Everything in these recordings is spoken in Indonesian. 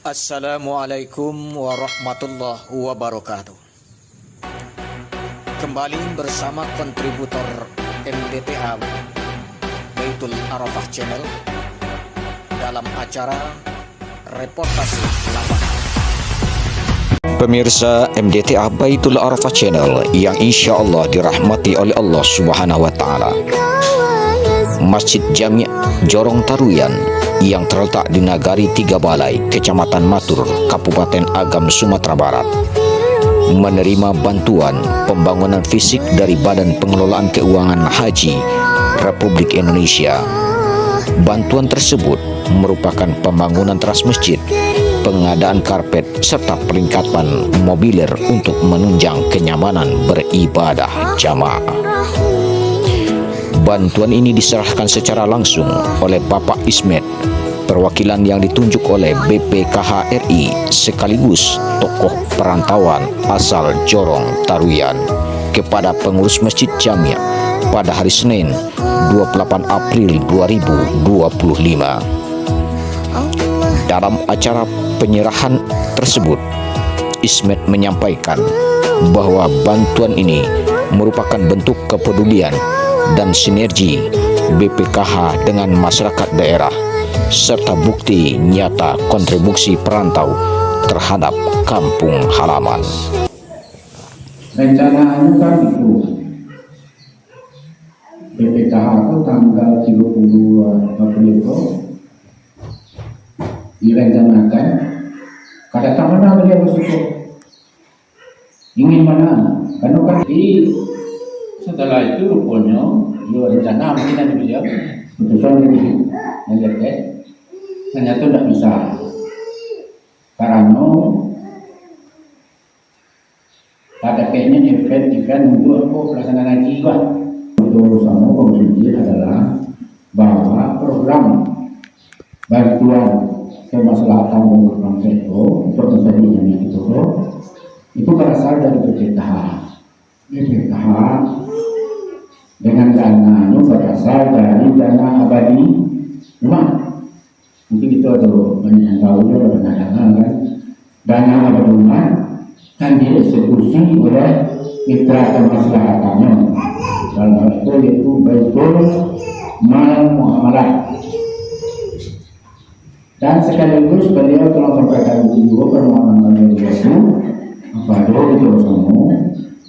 Assalamualaikum warahmatullahi wabarakatuh. Kembali bersama kontributor MDTA Baitul Arafah Channel dalam acara Reportase Lapangan. Pemirsa MDTA Baitul Arafah Channel yang insya Allah dirahmati oleh Allah Subhanahu wa Ta'ala, Masjid Jami' Jorong Taruyan yang terletak di Nagari Tiga Balai, Kecamatan Matur, Kabupaten Agam, Sumatera Barat, menerima bantuan pembangunan fisik dari Badan Pengelolaan Keuangan Haji Republik Indonesia. Bantuan tersebut merupakan pembangunan teras masjid, pengadaan karpet, serta pelengkapan mobiler untuk menunjang kenyamanan beribadah jamaah. Bantuan ini diserahkan secara langsung oleh Bapak Ismet, perwakilan yang ditunjuk oleh BPKH RI sekaligus tokoh perantauan asal Jorong Taruyan, kepada pengurus Masjid Jami' pada hari Senin 28 April 2025. Dalam acara penyerahan tersebut, Ismet menyampaikan bahwa bantuan ini merupakan bentuk kepedulian dan sinergi BPKH dengan masyarakat daerah, serta bukti nyata kontribusi perantau terhadap kampung halaman. Rencananya kan itu BPKH itu tanggal 32 April itu direncanakan kada tahu mana beliau bersyukur ingin mana karena kan setelah itu rupanya dia rencana mungkin ada beliau keputusan ini melihat ternyata tidak bisa karena pada kayaknya event untuk pelaksanaan haji pak. Itu sama komisi adalah bahwa program bantuan kemaslahatan program itu untuk terjadinya itu berasal dari BPKH dengan dananya berasal dari dana abadi rumah. Mungkin itu ada banyak yang tahu ya, kan dana abadi rumah kan dieksekusi oleh mitra kemaslahatannya. Dalam hal itu yaitu Baitul Mal Muamalah. Dan sekaligus beliau telah sampaikan juga permohonan beliau itu kepada itu semua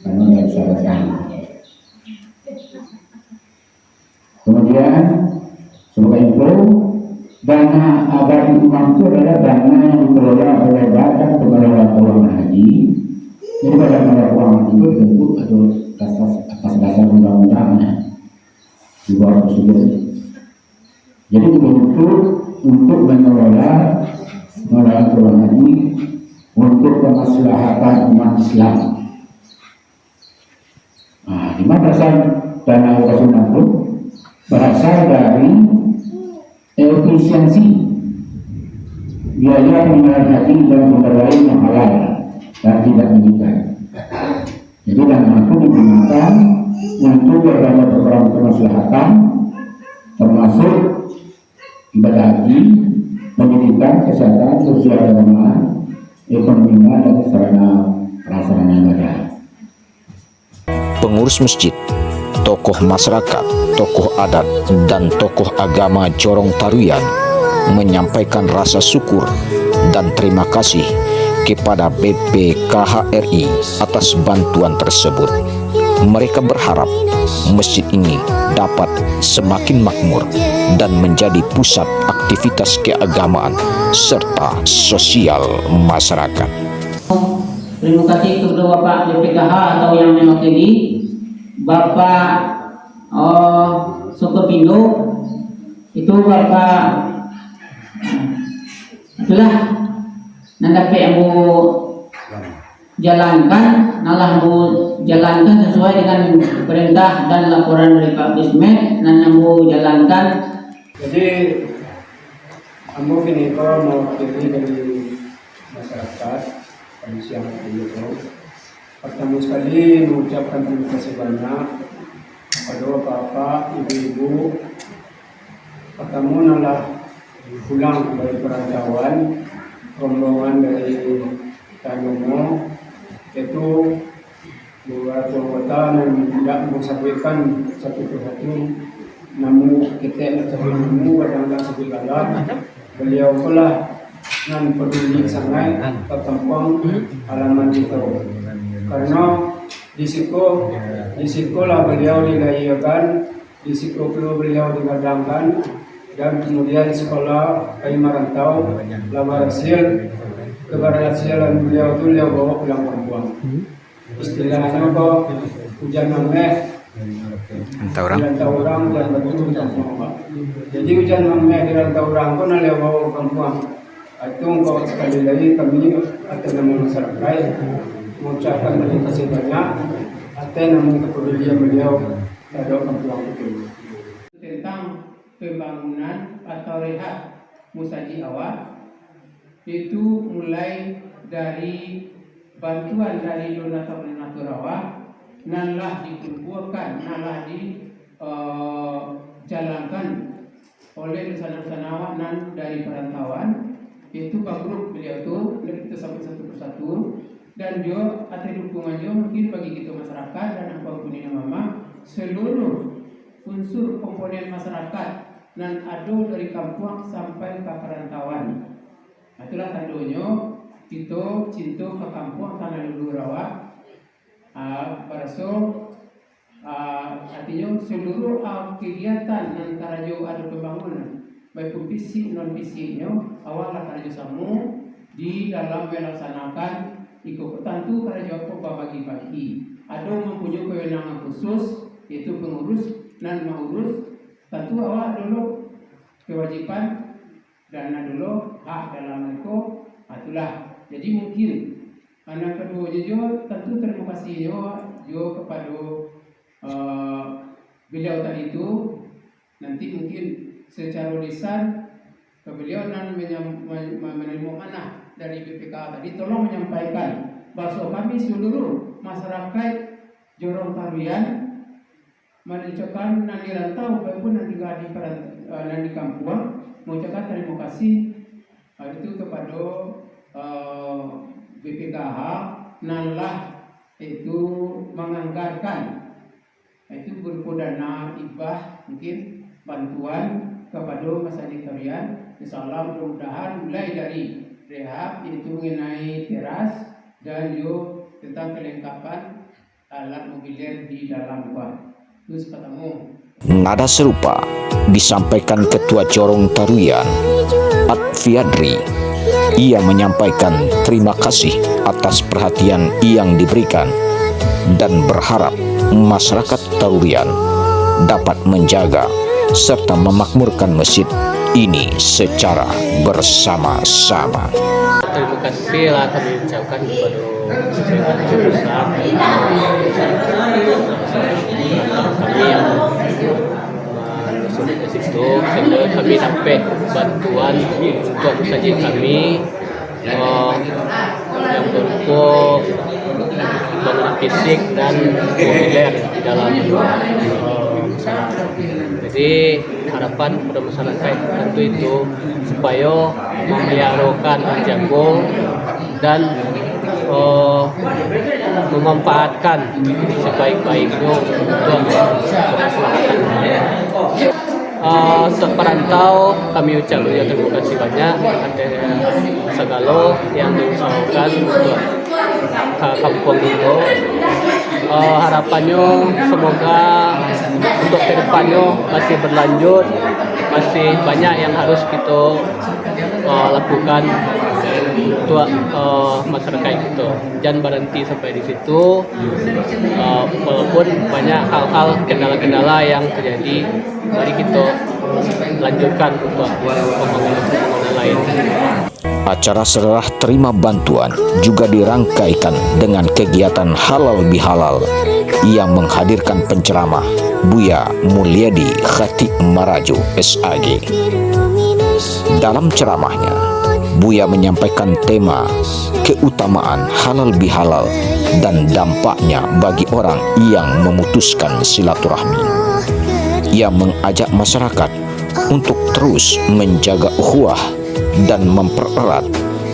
karena tidak disyaratkan. Kemudian sebagai itu dana abadi umat itu adalah dana yang dikelola oleh Badan Pengelola Keuangan Haji. Jadi Badan Pengelola Keuangan itu dibentuk atas dasar undang-undangnya di bawah prosedur. Jadi dibentuk untuk mengelola keuangan haji untuk kemaslahatan umat Islam. Nah, di mana berasal dana alokasi itu? Berasal dari efisiensi biaya penyelenggaraan haji dan sumber lain yang halal dan tidak merugikan. Jadi dana itu digunakan untuk berbagai program kemaslahatan termasuk ibadah haji, pendidikan, kesehatan, sosial agama, ekonomi dan sarana prasarana ibadah. Pengurus masjid, tokoh masyarakat, tokoh adat, dan tokoh agama Jorong Taruyan menyampaikan rasa syukur dan terima kasih kepada BPKH RI atas bantuan tersebut. Mereka berharap masjid ini dapat semakin makmur dan menjadi pusat aktivitas keagamaan serta sosial masyarakat. Terima kasih kepada Bapak BPKH atau yang mewakili Bapak Sokopindo. Itu Bapak itulah nandape yang jalankan, jalankan sesuai dengan perintah dan laporan dari Pak Ismet, dan jalankan. Jadi, kini kau mewakili dari masyarakat pada siang hari itu. Pertama sekali mengucapkan terima kasih banyak kepada bapak, ibu-ibu. Pertama adalah pulang dari perantauan rombongan dari Tanomo itu buat anggota yang tidak mensampaikan satu persatu, namun kita namu kadang sebigalan beliau pula nan peduli sangat ke kampung halaman itu, karena di situ lah beliau digayakan, di situ beliau digadangkan, dan kemudian sekolah kami merantau lah keberhasilan beliau itu beliau bawa pulang kampung. Istilahnya kok hujan mameh orang dan betul kampung. Jadi hujan mameh di rantau orang pun beliau bawa kampung. Itu kok sekali lagi kami atas nama masyarakat mengucapkan terima kasih banyak atas nama kepedulian beliau terhadap kampung itu. Tentang pembangunan atau rehab Musaji Awak, itu mulai dari bantuan dari donatur awak, nalah dikumpulkan, nalah dijalankan oleh usaha-usaha awak nan dari perantauan, itu grup beliau itu kita sampai satu persatu, dan juga ada dukungan juga mungkin bagi kita masyarakat dan apapun ini mama seluruh unsur komponen masyarakat dan ada dari kampung sampai ke perantauan. Itulah tandanya kita cinta ke kampung tanah leluhur awak. Artinya seluruh kegiatan antara jo ada pembangunan baik fisik non fisiknya awak lah kerja sama di dalam melaksanakan ikut tentu kerja apa bagi-bagi. Ada mempunyai kewenangan khusus yaitu pengurus dan mengurus, tentu awak dulu kewajiban dan dulu hak dalam itu. Itulah. Jadi mungkin anak kedua juga tentu terima kasih juga kepada beliau tadi itu. Nanti mungkin secara lisan ke beliau dan menerima amanah dari BPK tadi, tolong menyampaikan bahwa kami seluruh masyarakat Jorong Taruyan mengucapkan nanti rantau maupun nanti di kampung mengucapkan terima kasih itu kepada BPKH nalah itu menganggarkan itu berupa dana hibah mungkin bantuan kepada masyarakat Taruyan. Insyaallah mudah-mudahan mulai dari rehab itu mengenai teras dan juga tentang kelengkapan alat mobiler di dalam rumah. Terus ketemu. Nada serupa disampaikan Ketua Jorong Taruyan, Atfiadri. Ia menyampaikan terima kasih atas perhatian yang diberikan dan berharap masyarakat Taruyan dapat menjaga serta memakmurkan masjid ini secara bersama-sama. Terima kasih lah kami ucapkan kepada jurusan kami yang masuk ke situ sehingga kami dapat bantuan untuk saja kami yang berupa bangunan fisik dan mobiler di dalam jadi harapan kepada masyarakat tentu itu supaya memeliharakan menjaga dan memanfaatkan sebaik-baiknya untuk kemaslahatan. Untuk perantau kami ucapkan terima kasih banyak atas segala yang diusahakan untuk kampung itu. Harapannya semoga untuk kedepannya masih berlanjut, masih banyak yang harus kita lakukan untuk masyarakat kita. Jangan berhenti sampai di situ, walaupun banyak hal-hal kendala-kendala yang terjadi, mari kita lanjutkan untuk pembangunan lain. Acara serah terima bantuan juga dirangkaikan dengan kegiatan halal bihalal yang menghadirkan penceramah Buya Mulyadi Khatib Marajo SAG. Dalam ceramahnya, Buya menyampaikan tema keutamaan halal bihalal dan dampaknya bagi orang yang memutuskan silaturahmi. Ia mengajak masyarakat untuk terus menjaga ukhuwah dan mempererat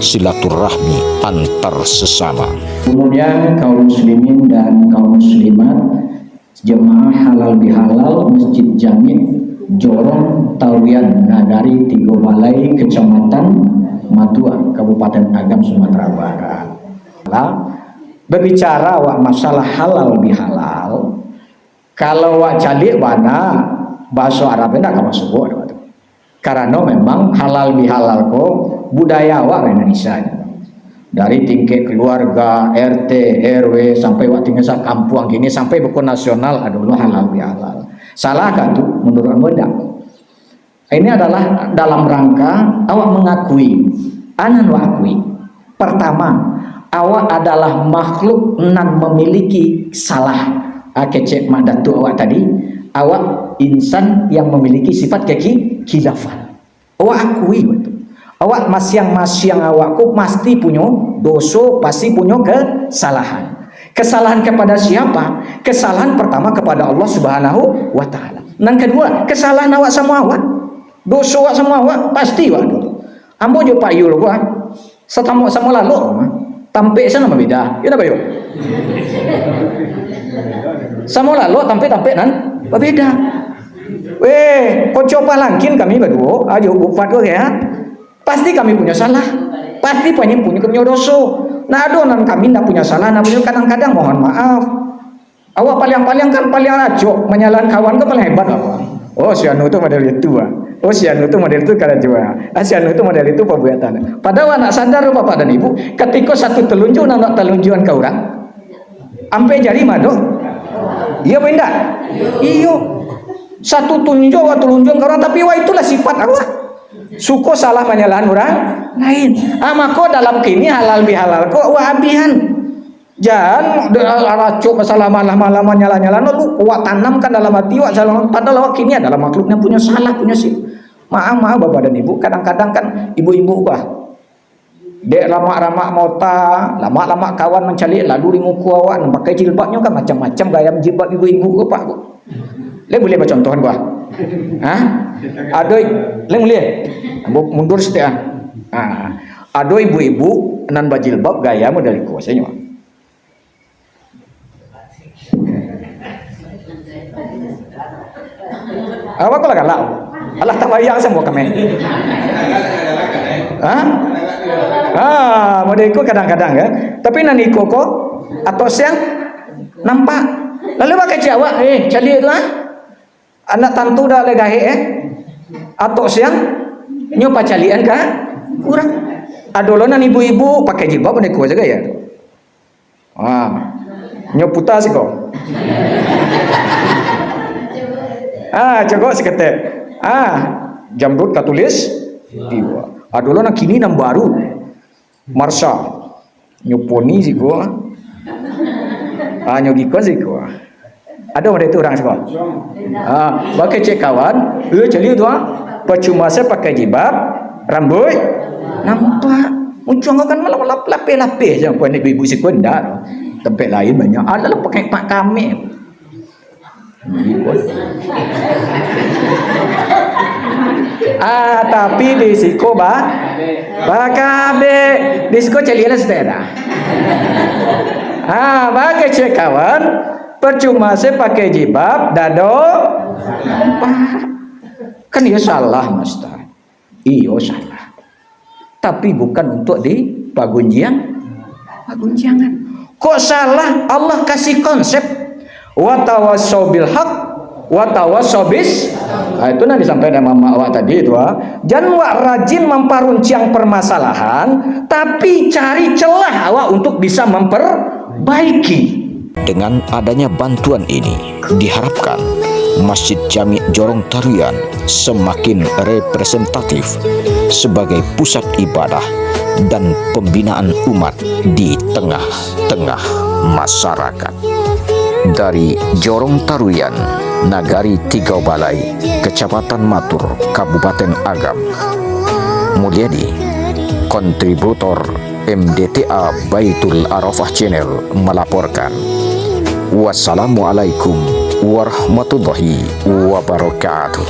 silaturahmi antar sesama. Kemudian kaum muslimin dan kaum muslimat, jemaah halal bihalal Masjid Jami' Jorong Taruyan Nagari Tigo Balai Kecamatan Matuan Kabupaten Agam Sumatera Barat. Berbicara wak masalah halal bihalal, kalau wak calik wana bahasa Arabnya nak masuk buat. Karena memang halal bihalal ko budaya wak Indonesia. Dari tingkat keluarga, RT, RW sampai wak tinggal sa kampung gini sampai buku nasional adalah halal bihalal. Salah kan tuh menurut Anda? Ini adalah dalam rangka awak mengakui, anan akui. Pertama, awak adalah makhluk nan memiliki salah. Kecek mak datuk awak tadi, awak insan yang memiliki sifat khilafan. Awak akui betul. Awak masing-masing awakku pasti punya dosa, pasti punya kesalahan. Kesalahan kepada siapa? Kesalahan pertama kepada Allah Subhanahu wa taala. Yang kedua, kesalahan awak sama awak. Dosa awak sama awak pasti awak dulu. Ambo jo Pak Yul gua. Setamu sama lalu. Tampek sana beda. Ya dah bayo. Sama lalu tampek nan berbeda. Weh, kau coba langkin kami berdua, ayo buat gua ya. Pasti kami punya salah. Pasti punya dosa. Nah, adonan kami tidak punya salah, namun kadang-kadang mohon maaf. Awak paling kan paling acok, menyalahan kawan ke paling hebat apa? Oh, si anu itu model itu, oh si anu itu model itu kada jua, si anu itu model itu perbuatan. Padahal anak sadar bapak dan ibu, ketika satu telunjuk nak telunjukan ke orang, ampe jari mado, iya benda, iyo, satu tunjuk telunjukan ke orang, tapi wah itulah sifat awak. Suko salah menyalahan orang lain. Maka dalam kini halal bihalal kok wahabihan. Jangan racuk masalah malam-malam nyala-nyala lu kuat tanamkan dalam hati wak salah. Padahal wak kini adalah makhluknya punya salah, punya sifat. Maaf bapak dan ibu, kadang-kadang kan ibu-ibu dek lama-lama mota, lama-lama kawan mencari lalu di muka awak pakai jilbabnya kan macam-macam gaya jilbab ibu-ibu kok pak. Le boleh baca contohan gua. Ada le boleh. Mundur setia. Ada ibu-ibu nan bajilbab gaya model kuasanya. Apa kau galak? Allah tak bayar semua kami. Model itu kadang-kadang ya. Tapi nani koko atau siang nampak. Lalu pakai Jawa, cari itu anak tantu dah legahe atau siang nyoba calian kah kurang adolonan ibu-ibu pakai jilbab pada kuat juga ya nyoputa sih kok coba seketek jamrut katulis diwa adolonan kini nam baru Marsha nyoponi sih kok nyogiko sih kok ada orang itu orang sekolah. Pakai cek kawan, jadi itu percuma saya pakai jilbab, rambut nampak. Muncul kan malah lapis-lapis je puan ibu-ibu sekundar. Tempat lain banyak. Adalah pakai pak kami. Tapi di siko bakabe di siko celian setera. Pakai cek kawan. Percuma saya pakai jilbab, dado, kan ia salah mas ta, iyo salah. Tapi bukan untuk di pagunjangan. Kok salah? Allah kasih konsep watawasau bil haq, watawasau bis. Itu nanti disampaikan mama awak tadi itu. Jangan wak rajin memperuncing permasalahan, tapi cari celah awak untuk bisa memperbaiki. Dengan adanya bantuan ini, diharapkan Masjid Jami' Jorong Taruyan semakin representatif sebagai pusat ibadah dan pembinaan umat di tengah-tengah masyarakat. Dari Jorong Taruyan, Nagari Tiga Balai, Kecamatan Matur, Kabupaten Agam, Mulyadi, kontributor MDTA Baitul Arafah Channel melaporkan. Wassalamualaikum warahmatullahi wabarakatuh.